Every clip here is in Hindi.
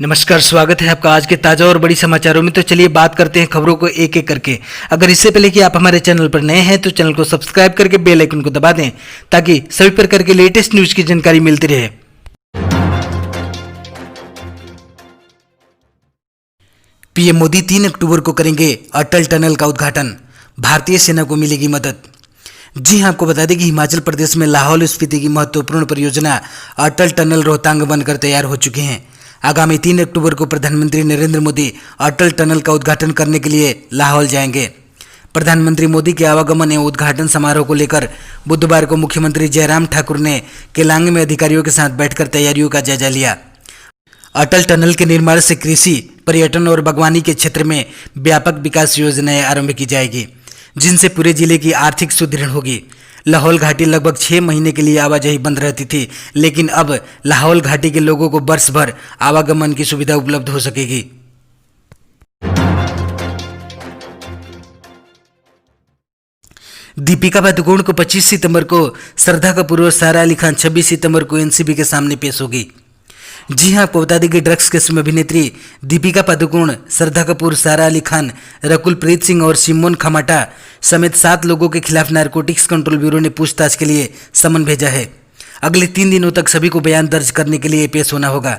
नमस्कार, स्वागत है आपका आज के ताजा और बड़ी समाचारों में। तो चलिए बात करते हैं खबरों को एक एक करके। अगर इससे पहले कि आप हमारे चैनल पर नए हैं तो चैनल को सब्सक्राइब करके बेल आइकन को दबा दें ताकि सभी प्रकार के लेटेस्ट न्यूज की जानकारी मिलती रहे। पीएम मोदी 3 अक्टूबर को करेंगे अटल टनल का उद्घाटन, भारतीय सेना को मिलेगी मदद। जी हां, आपको बता दें कि हिमाचल प्रदेश में लाहौल स्पीति की महत्वपूर्ण परियोजना अटल टनल रोहतांग बनकर तैयार हो चुकी हैं। आगामी 3 अक्टूबर को प्रधानमंत्री नरेंद्र मोदी अटल टनल का उद्घाटन करने के लिए लाहौल जाएंगे। प्रधानमंत्री मोदी के आवागमन एवं उद्घाटन समारोह को लेकर बुधवार को मुख्यमंत्री जयराम ठाकुर ने केलांग में अधिकारियों के साथ बैठकर तैयारियों का जायजा लिया। अटल टनल के निर्माण से कृषि, पर्यटन और बागवानी के क्षेत्र में व्यापक विकास योजनाएं आरंभ की जाएगी, जिनसे पूरे जिले की आर्थिक सुदृढ़ होगी। लाहौल घाटी लगभग 6 महीने के लिए आवाजाही बंद रहती थी, लेकिन अब लाहौल घाटी के लोगों को वर्ष भर आवागमन की सुविधा उपलब्ध हो सकेगी। दीपिका पादुकोण को 25 सितंबर को, श्रद्धा कपूर और सारा अली खान 26 सितंबर को एनसीबी के सामने पेश होगी। जी हां, आपको बता दें कि ड्रग्स केस में अभिनेत्री दीपिका पादुकोण, श्रद्धा कपूर, सारा अली खान, रकुल प्रीत सिंह और सिमोन खमाटा समेत 7 लोगों के खिलाफ नारकोटिक्स कंट्रोल ब्यूरो ने पूछताछ के लिए समन भेजा है। अगले 3 दिनों तक सभी को बयान दर्ज करने के लिए पेश होना होगा।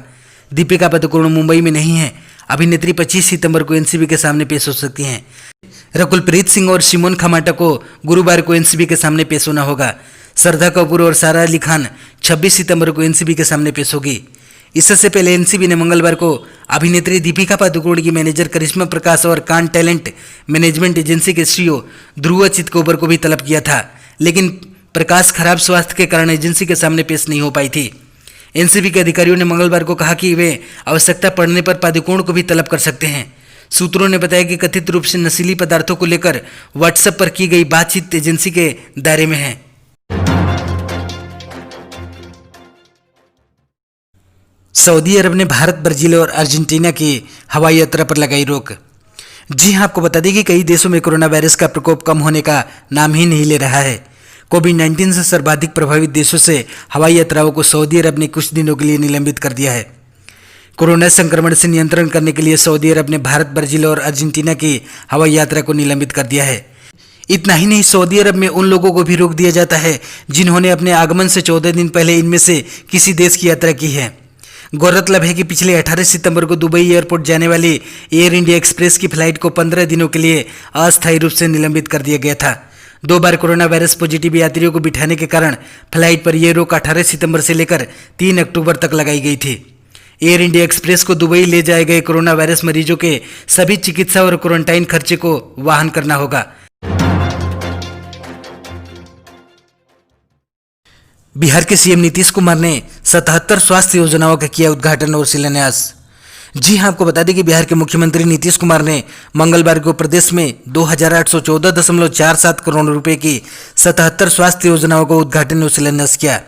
दीपिका पादुकोण मुंबई में नहीं है। अभिनेत्री 25 सितंबर को एनसीबी के सामने पेश हो सकती हैं। रकुल प्रीत सिंह और सिमोन खमाटा को गुरुवार को एनसीबी के सामने पेश होना होगा। श्रद्धा कपूर और सारा अली खान 26 सितंबर को एनसीबी के सामने पेश होगी। इससे पहले एनसीबी ने मंगलवार को अभिनेत्री दीपिका पादुकोण की मैनेजर करिश्मा प्रकाश और कान टैलेंट मैनेजमेंट एजेंसी के सीईओ ध्रुव चितकोबर को भी तलब किया था, लेकिन प्रकाश खराब स्वास्थ्य के कारण एजेंसी के सामने पेश नहीं हो पाई थी। एनसीबी के अधिकारियों ने मंगलवार को कहा कि वे आवश्यकता पड़ने पर पादुकोण को भी तलब कर सकते हैं। सूत्रों ने बताया कि कथित रूप से नशीली पदार्थों को लेकर व्हाट्सएप पर की गई बातचीत एजेंसी के दायरे में है। सऊदी अरब ने भारत, ब्राजील और अर्जेंटीना की हवाई यात्रा पर लगाई रोक। जी हां, आपको बता दें कि कई देशों में कोरोना वायरस का प्रकोप कम होने का नाम ही नहीं ले रहा है। कोविड-19 से सर्वाधिक प्रभावित देशों से हवाई यात्राओं को सऊदी अरब ने कुछ दिनों के लिए निलंबित कर दिया है। कोरोना संक्रमण से नियंत्रण करने के लिए सऊदी अरब ने भारत, ब्राजील और अर्जेंटीना की हवाई यात्रा को निलंबित कर दिया है। इतना ही नहीं, सऊदी अरब में उन लोगों को भी रोक दिया जाता है जिन्होंने अपने आगमन से 14 दिन पहले इनमें से किसी देश की यात्रा की है। गौरतलब है कि पिछले 18 सितंबर को दुबई एयरपोर्ट जाने वाली एयर इंडिया एक्सप्रेस की फ्लाइट को 15 दिनों के लिए अस्थायी रूप से निलंबित कर दिया गया था। 2 बार कोरोना वायरस पॉजिटिव यात्रियों को बिठाने के कारण फ्लाइट पर यह रोक 18 सितंबर से लेकर 3 अक्टूबर तक लगाई गई थी। एयर इंडिया एक्सप्रेस को दुबई ले जाए गए कोरोना वायरस मरीजों के सभी चिकित्सा और क्वारंटाइन खर्चे को वहन करना होगा। बिहार के सीएम नीतीश कुमार ने 77 स्वास्थ्य योजनाओं का किया उद्घाटन और शिलान्यास। जी हां, आपको बता दें कि बिहार के मुख्यमंत्री नीतीश कुमार ने मंगलवार को प्रदेश में 2814.47 करोड़ रुपए की 77 स्वास्थ्य योजनाओं का उद्घाटन और शिलान्यास किया।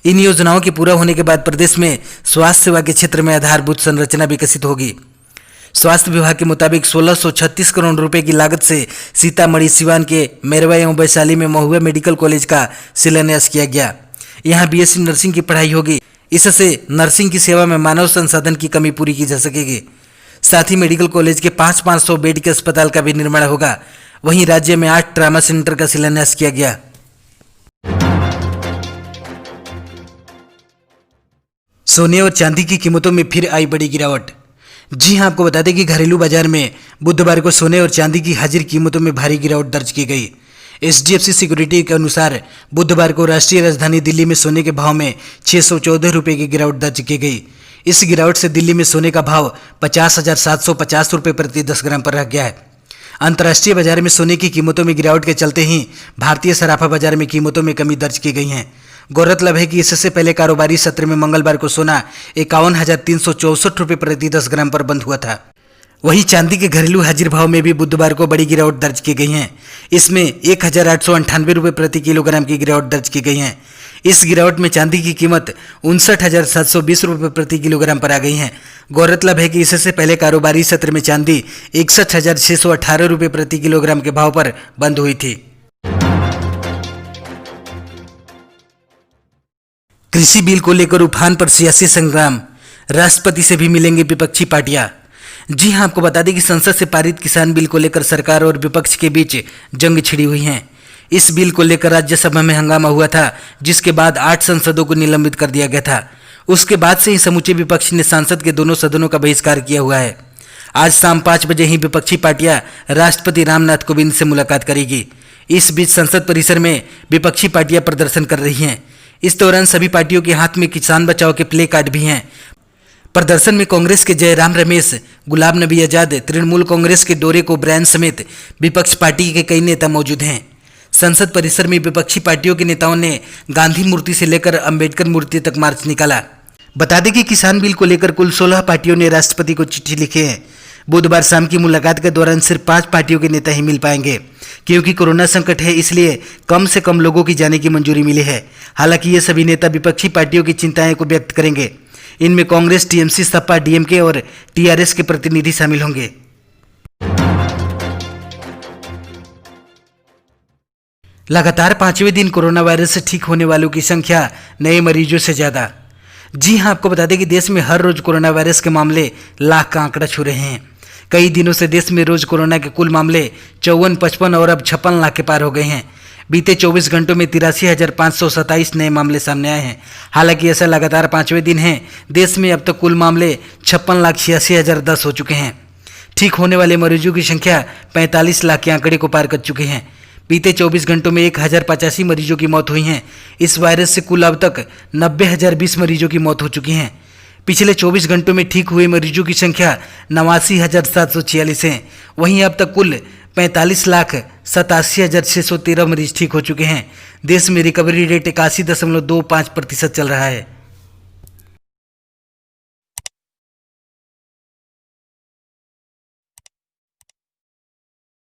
इन योजनाओं के पूरा होने के बाद प्रदेश में स्वास्थ्य सेवा के क्षेत्र में आधारभूत संरचना विकसित होगी। स्वास्थ्य विभाग के मुताबिक 1636 करोड़ रुपए की लागत से सीतामढ़ी, सिवान के मैरवा एवं वैशाली में महुआ मेडिकल कॉलेज का शिलान्यास किया गया। यहाँ बीएससी नर्सिंग की पढ़ाई होगी। इससे नर्सिंग की सेवा में मानव संसाधन की कमी पूरी की जा सकेगी। साथ ही मेडिकल कॉलेज के 500 बेड के अस्पताल का भी निर्माण होगा। वहीं राज्य में 8 ट्रामा सेंटर का शिलान्यास किया गया। सोने और चांदी की कीमतों में फिर आई बड़ी गिरावट। जी हां, आपको बता दें कि घरेलू बाजार में बुधवार को सोने और चांदी की हाजिर कीमतों में भारी गिरावट दर्ज की गई। एचडीएफसी सिक्योरिटी के अनुसार बुधवार को राष्ट्रीय राजधानी दिल्ली में सोने के भाव में 614 रुपये की गिरावट दर्ज की गई। इस गिरावट से दिल्ली में सोने का भाव 50,750 रुपये प्रति 10 ग्राम पर रह गया है। अंतर्राष्ट्रीय बाजार में सोने की कीमतों में गिरावट के चलते ही भारतीय सराफा बाजार में कीमतों में कमी दर्ज की गई है। गौरतलब है कि इससे पहले कारोबारी सत्र में मंगलवार को सोना 51,364 रुपये प्रति 10 ग्राम पर बंद हुआ था। वहीं चांदी के घरेलू हाजिर भाव में भी बुधवार को बड़ी गिरावट दर्ज की गई है। इसमें 1,898 रुपये प्रति किलोग्राम की गिरावट दर्ज की गई है। इस गिरावट में चांदी की कीमत 59,720 रुपये प्रति किलोग्राम पर आ गई है। गौरतलब है कि इससे पहले कारोबारी सत्र में चांदी 61,618 रुपये प्रति किलोग्राम के भाव पर बंद हुई थी। कृषि बिल को लेकर उफान पर सियासी संग्राम। राष्ट्रपति से भी मिलेंगे विपक्षी पार्टियां। जी हां, आपको बता दें कि संसद से पारित किसान बिल को लेकर सरकार और विपक्ष के बीच जंग छिड़ी हुई है। इस बिल को लेकर राज्यसभा में हंगामा हुआ था, जिसके बाद 8 सांसदों को निलंबित कर दिया गया था। उसके बाद से ही समूचे विपक्ष ने संसद के दोनों सदनों का बहिष्कार किया हुआ है। आज शाम 5 बजे ही विपक्षी पार्टियां राष्ट्रपति रामनाथ कोविंद से मुलाकात करेगी। इस बीच संसद परिसर में विपक्षी पार्टियां प्रदर्शन कर रही हैं। इस दौरान सभी पार्टियों के हाथ में किसान बचाओ के प्ले कार्ड भी हैं। प्रदर्शन में कांग्रेस के जयराम रमेश, गुलाम नबी आजाद, तृणमूल कांग्रेस के डोरेक ओब्रायन समेत विपक्ष पार्टी के कई नेता मौजूद हैं। संसद परिसर में विपक्षी पार्टियों के नेताओं ने गांधी मूर्ति से लेकर अंबेडकर मूर्ति तक मार्च निकाला। बता दें कि किसान बिल को लेकर कुल 16 पार्टियों ने राष्ट्रपति को चिट्ठी लिखी है। बुधवार शाम की मुलाकात के दौरान सिर्फ 5 पार्टियों के नेता ही मिल पाएंगे, क्योंकि कोरोना संकट है, इसलिए कम से कम लोगों की जाने की मंजूरी मिली है। हालांकि ये सभी नेता विपक्षी पार्टियों की चिंताएं को व्यक्त करेंगे। इनमें कांग्रेस, टीएमसी, सपा, डीएमके और टीआरएस के प्रतिनिधि शामिल होंगे। लगातार 5वें दिन कोरोना वायरस से ठीक होने वालों की संख्या नए मरीजों से ज्यादा। जी हां, आपको बता दें कि देश में हर रोज कोरोना वायरस के मामले लाख का आंकड़ा छू रहे हैं। कई दिनों से देश में रोज कोरोना के कुल मामले 54, 55 और अब 56 लाख के पार हो गए हैं। बीते 24 घंटों में 83,527 नए मामले सामने आए हैं। हालांकि ऐसा लगातार 5वें दिन है। देश में अब तक कुल मामले 56,86,010 हो चुके हैं। ठीक होने वाले मरीजों की संख्या 45 लाख के आंकड़े को पार कर चुके हैं। बीते 24 घंटों में 1085 मरीजों की मौत हुई है। इस वायरस से कुल अब तक 90,020 मरीजों की मौत हो चुकी है। पिछले 24 घंटों में ठीक हुए मरीजों की संख्या 89,746 है। वहीं अब तक कुल 45,87,613 मरीज ठीक हो चुके हैं। देश में रिकवरी रेट 81.25% चल रहा है।